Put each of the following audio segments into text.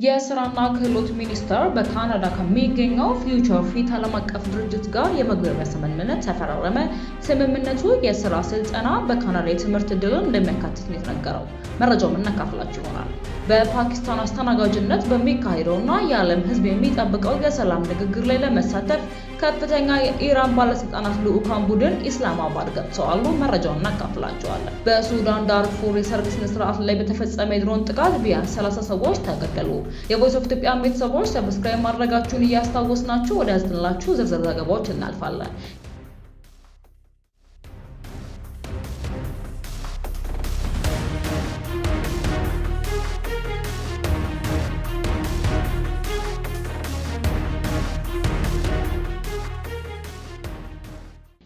የስራና ክህሎት ሚኒስቴር በካናዳ ከሚገኘው ፊውቸር ፊት ዓለም አቀፍ ድርጅት ጋር የመግባቢያ ስምምነት ተፈራረመ። ስምምነቱ የስራ ስልጠና በካናዳ የትምህርት ዕድልን እንደሚያካትት ነው የተነገረው። መረጃውን እናካፍላችሁ ይሆናል። በፓኪስታን አስተናጋጅነት በሚካሄደውና የዓለም ሕዝብ የሚጠብቀው የሰላም ንግግር ላይ ለመሳተፍ ከፍተኛ የኢራን ባለስልጣናት ልዑካን ቡድን ኢስላማባድ ገብተዋል። መረጃውን እናካፍላችኋለን። በሱዳን ዳርፉር የሰርግ ስነ ስርዓት ላይ በተፈጸመ የድሮን ጥቃት ቢያንስ 30 ሰዎች ተገደሉ። የቮይስ ኦፍ ኢትዮጵያ ቤተሰቦች ሰብስክራይብ ማድረጋችሁን እያስታወስናችሁ ወደ ያዝንላችሁ ዝርዝር ዘገባዎች እናልፋለን።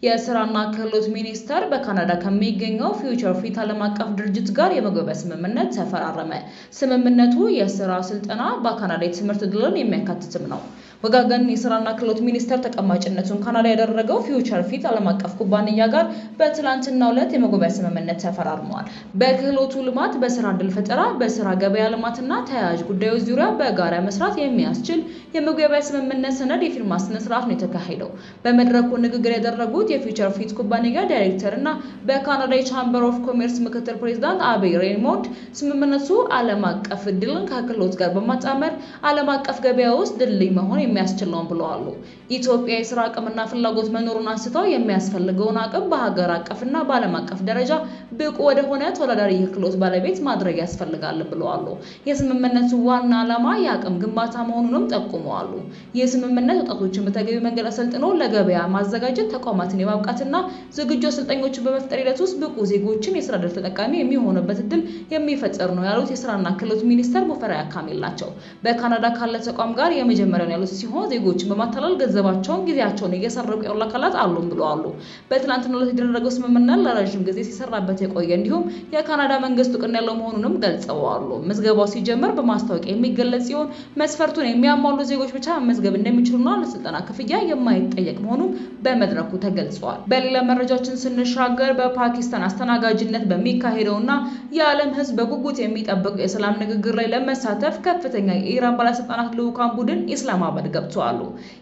የስራና ክህሎት ሚኒስቴር በካናዳ ከሚገኘው ፊውቸር ፊት ዓለም አቀፍ ድርጅት ጋር የመግባቢያ ስምምነት ተፈራረመ። ስምምነቱ የስራ ስልጠና በካናዳ የትምህርት ዕድልን የሚያካትትም ነው። ወጋገን የስራና ክህሎት ሚኒስቴር ተቀማጭነቱን ካናዳ ያደረገው ፊውቸር ፊት ዓለም አቀፍ ኩባንያ ጋር በትላንትናው ዕለት የመግባቢያ ስምምነት ተፈራርመዋል። በክህሎቱ ልማት፣ በስራ ዕድል ፈጠራ፣ በስራ ገበያ ልማትና ተያያዥ ጉዳዮች ዙሪያ በጋራ መስራት የሚያስችል የመግባቢያ ስምምነት ሰነድ የፊርማ ስነ ስርዓት ነው የተካሄደው። በመድረኩ ንግግር ያደረጉት የፊውቸር ፊት ኩባንያ ዳይሬክተር እና በካናዳ የቻምበር ኦፍ ኮሜርስ ምክትል ፕሬዚዳንት አቤ ሬይሞንድ ስምምነቱ ዓለም አቀፍ ዕድልን ከክህሎት ጋር በማጣመር ዓለም አቀፍ ገበያ ውስጥ ድልድይ መሆን የሚያስችል ነው ብለዋል። ኢትዮጵያ የስራ አቅምና ፍላጎት መኖሩን አንስተው የሚያስፈልገውን አቅም በሀገር አቀፍና በዓለም አቀፍ ደረጃ ብቁ ወደሆነ ተወዳዳሪ የክህሎት ባለቤት ማድረግ ያስፈልጋል ብለዋል። የስምምነቱ ዋና ዓላማ የአቅም ግንባታ መሆኑንም ጠቁመዋል። ይህ ስምምነት ወጣቶችን በተገቢ መንገድ አሰልጥኖ ለገበያ ማዘጋጀት፣ ተቋማትን የማብቃትና ዝግጁ አሰልጣኞችን በመፍጠር ሂደት ውስጥ ብቁ ዜጎችን የስራ ዕድል ተጠቃሚ የሚሆኑበት ዕድል የሚፈጠር ነው ያሉት የስራና ክህሎት ሚኒስትር ሙፈሪያት ካሚል ናቸው። በካናዳ ካለ ተቋም ጋር የመጀመሪያውን ያሉት ሲሆን ዜጎችን በማታለል ገንዘባቸውን፣ ጊዜያቸውን እየሰረቁ ያሉ አካላት አሉም ብለዋል። በትናንትናው ዕለት የተደረገው ስምምነት ለረጅም ጊዜ ሲሰራበት የቆየ እንዲሁም የካናዳ መንግስት እውቅና ያለው መሆኑንም ገልጸዋል። ምዝገባው ሲጀመር በማስታወቂያ የሚገለጽ ሲሆን መስፈርቱን የሚያሟሉ ዜጎች ብቻ መመዝገብ እንደሚችሉና ለስልጠና ክፍያ የማይጠየቅ መሆኑን በመድረኩ ተገልጿል። በሌላ መረጃዎችን ስንሻገር በፓኪስታን አስተናጋጅነት በሚካሄደውና የዓለም ሕዝብ በጉጉት የሚጠብቀው የሰላም ንግግር ላይ ለመሳተፍ ከፍተኛ የኢራን ባለስልጣናት ልዑካን ቡድን ኢስላማባድ ገብተዋል።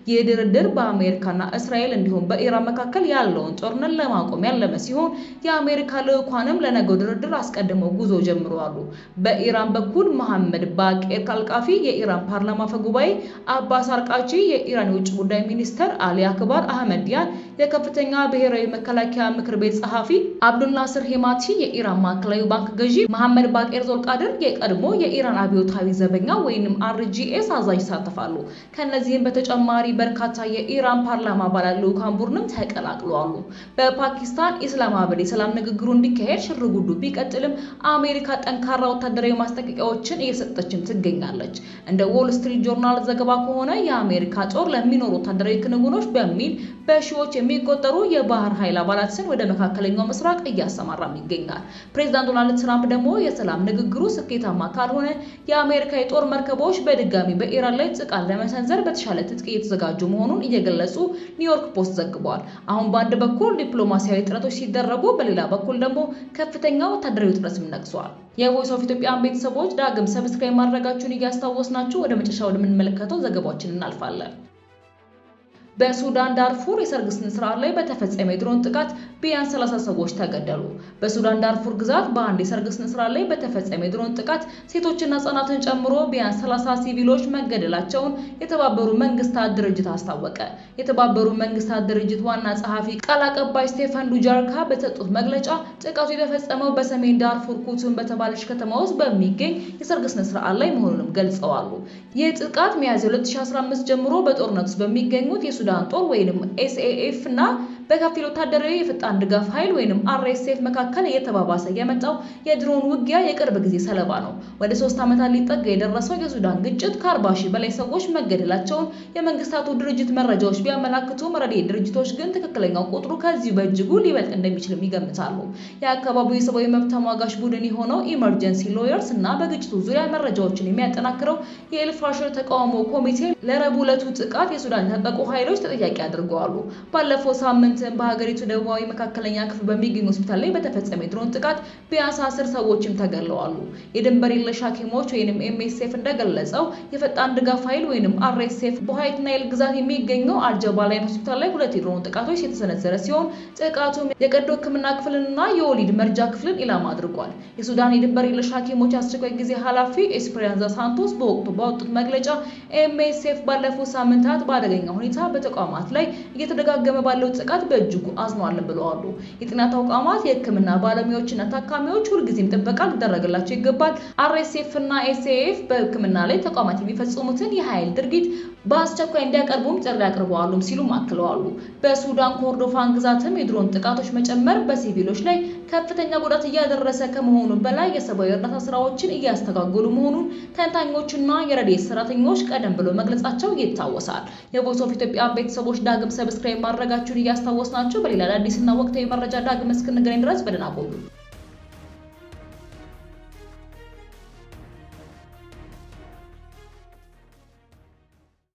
ይህ ድርድር በአሜሪካና እስራኤል እንዲሁም በኢራን መካከል ያለውን ጦርነት ለማቆም ያለመ ሲሆን የአሜሪካ ልዑካንም ለነገው ድርድር አስቀድመው ጉዞ ጀምረዋል። በኢራን በኩል መሐመድ ባቄር ካልቃፊ የኢራን ፓርላማ አፈ ጉባኤ፣ አባስ አርቃቺ የኢራን የውጭ ጉዳይ ሚኒስትር፣ አሊ አክባር አህመዲያን የከፍተኛ ብሔራዊ መከላከያ ምክር ቤት ጸሐፊ፣ አብዱልናስር ሄማቲ የኢራን ማዕከላዊ ባንክ ገዢ፣ መሐመድ ባቄር ዞልቃድር የቀድሞ የኢራን አብዮታዊ ዘበኛ ወይንም አርጂኤስ አዛዥ ይሳተፋሉ። ከነዚህም በተጨማሪ በርካታ የኢራን ፓርላማ አባላት ልዑካን ቡድንም ተቀላቅለዋል። በፓኪስታን ኢስላማባድ የሰላም ንግግሩ እንዲካሄድ ሽርጉዱ ቢቀጥልም አሜሪካ ጠንካራ ወታደራዊ ማስጠንቀቂያዎችን እየሰጠችም ትገኛለች። እንደ ዎል ስትሪት ጆርናል ዘገባ ከሆነ የአሜሪካ ጦር ለሚኖሩ ወታደራዊ ክንውኖች በሚል በሺዎች የሚቆጠሩ የባህር ኃይል አባላትን ወደ መካከለኛው ምስራቅ እያሰማራም ይገኛል። ፕሬዚዳንት ዶናልድ ትራምፕ ደግሞ የሰላም ንግግሩ ስኬታማ ካልሆነ የአሜሪካ የጦር መርከቦች በድጋሚ በኢራን ላይ ጥቃት ለመሰንዘር በተሻለ ትጥቅ እየተዘጋጁ መሆኑን እየገለጹ ኒውዮርክ ፖስት ዘግቧል። አሁን በአንድ በኩል ዲፕሎማሲያዊ ጥረቶች ሲደረጉ፣ በሌላ በኩል ደግሞ ከፍተኛ ወታደራዊ ውጥረትም ነግሷል። የቮይስ ኦፍ ኢትዮጵያ ቤተሰቦች ዳግም ሰብስክራይብ ማድረጋችሁን እያስታወስናችሁ ወደ መጨረሻ ወደምንመለከተው ዘገባዎችን እናልፋለን። በሱዳን ዳርፉር የሰርግ ስነ ስርዓት ላይ በተፈጸመ የድሮን ጥቃት ቢያንስ 30 ሰዎች ተገደሉ። በሱዳን ዳርፉር ግዛት በአንድ የሰርግ ስነ ስርዓት ላይ በተፈጸመ የድሮን ጥቃት ሴቶችና ህጻናትን ጨምሮ ቢያንስ 30 ሲቪሎች መገደላቸውን የተባበሩት መንግስታት ድርጅት አስታወቀ። የተባበሩት መንግስታት ድርጅት ዋና ጸሐፊ ቃል አቀባይ ስቴፋን ዱጃርካ በሰጡት መግለጫ ጥቃቱ የተፈጸመው በሰሜን ዳርፉር ኩቱም በተባለች ከተማ ውስጥ በሚገኝ የሰርግ ስነ ስርዓት ላይ መሆኑንም ገልጸዋል። ይህ ጥቃት ሚያዝያ 2015 ጀምሮ በጦርነት ውስጥ በሚገኙት የሱዳን ጦር ወይንም ኤስኤኤፍ እና በከፊል ወታደራዊ የፈጣን ድጋፍ ኃይል ወይንም አርኤስኤፍ መካከል እየተባባሰ የመጣው የድሮን ውጊያ የቅርብ ጊዜ ሰለባ ነው። ወደ 3 ዓመታት ሊጠጋ የደረሰው የሱዳን ግጭት ከ40 ሺህ በላይ ሰዎች መገደላቸውን የመንግስታቱ ድርጅት መረጃዎች ቢያመላክቱም ረድኤት ድርጅቶች ግን ትክክለኛው ቁጥሩ ከዚህ በእጅጉ ሊበልጥ እንደሚችልም ይገምታሉ። የአካባቢው የሰብአዊ መብት ተሟጋች ቡድን የሆነው ኢመርጀንሲ ሎየርስ እና በግጭቱ ዙሪያ መረጃዎችን የሚያጠናክረው የኤልፋሽር ተቃውሞ ኮሚቴ ለረቡዕ ዕለቱ ጥቃት የሱዳን የታጠቁ ኃይሎች ተጠያቂ አድርገዋል። ባለፈው ሳምንት ሳምንትን በሀገሪቱ ደቡባዊ መካከለኛ ክፍል በሚገኝ ሆስፒታል ላይ በተፈጸመ የድሮን ጥቃት ቢያንስ 10 ሰዎችም ተገድለዋል። የድንበር የለሽ ሐኪሞች ወይንም MSF እንደገለጸው የፈጣን ድጋፍ ኃይል ወይንም RSF በዋይት ናይል ግዛት የሚገኘው አልጀባላይን ሆስፒታል ላይ 2 የድሮን ጥቃቶች የተሰነዘረ ሲሆን ጥቃቱም የቀዶ ሕክምና ክፍልንና የወሊድ መርጃ ክፍልን ኢላማ አድርጓል። የሱዳን የድንበር የለሽ ሐኪሞች አስቸኳይ ጊዜ ኃላፊ ኤስፔራንዛ ሳንቶስ በወቅቱ ባወጡት መግለጫ MSF ባለፉት ሳምንታት በአደገኛ ሁኔታ በተቋማት ላይ እየተደጋገመ ባለው ጥቃት በእጅጉ አዝኗል ብለዋል። የጤና ተቋማት የሕክምና ባለሙያዎችና ታካሚዎች ሁልጊዜም ጥበቃ ሊደረግላቸው ይገባል። RSF እና SAF በሕክምና ላይ ተቋማት የሚፈጽሙትን የኃይል ድርጊት በአስቸኳይ እንዲያቀርቡም ጥሪ አቅርበዋል ሲሉም አክለዋል። በሱዳን ኮርዶፋን ግዛትም የድሮን ጥቃቶች መጨመር በሲቪሎች ላይ ከፍተኛ ጉዳት እያደረሰ ከመሆኑ በላይ የሰብአዊ እርዳታ ስራዎችን እያስተጓጎሉ መሆኑን ተንታኞችና የረድኤት ሰራተኞች ቀደም ብሎ መግለጻቸው ይታወሳል። የቮይስ ኦፍ ኢትዮጵያ ቤተሰቦች ዳግም ሰብስክራይብ ማድረጋችሁን እያስታወስናችሁ በሌላ አዲስና ወቅታዊ መረጃ ዳግም እስክንገናኝ ድረስ በደህና ቆዩ።